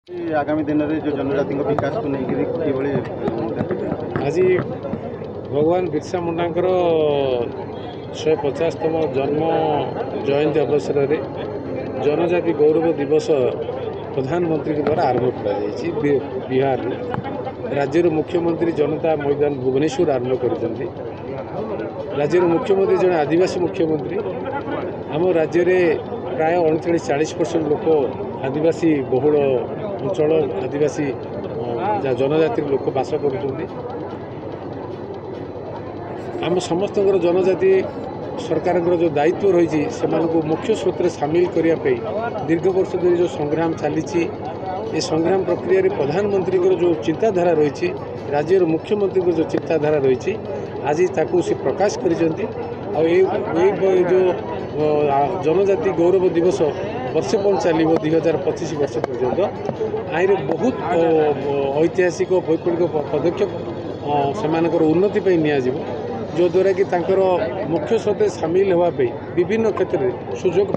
आगामी दिन में जो जनजाति विकास को लेकिन आज भगवान बिरसा मुंडांकर 150तम जन्म जयंती अवसर में जनजाति गौरव दिवस प्रधानमंत्री के द्वारा आरंभ कर बिहार राज्यर मुख्यमंत्री जनता मैदान भुवनेश्वर आरंभ कर राज्यर मुख्यमंत्री जन आदिवासी मुख्यमंत्री आम राज्य में प्राय 39-40% लोक आदिवासी बहुल अंचल आदिवासी जनजाति लोक बास कर आम समस्त जनजाति सरकार जो दायित्व रही से मुख्य स्रोत सामिल करने दीर्घ वर्ष धरी जो संग्राम चली ये संग्राम प्रक्रिया रे प्रधानमंत्री जो चिंताधारा रही राज्यर मुख्यमंत्री जो चिंताधारा रही आज ताकू से प्रकाश कर जो जनजाति गौरव दिवस वर्ष पर चलो 2025 वर्ष पर्यंत आईर बहुत ऐतिहासिक वैप्लविक पदक्षेप से उन्नति नि जो द्वारा कि मुख्य स्रोत सामिल होगापी विभिन्न क्षेत्र में सुजोग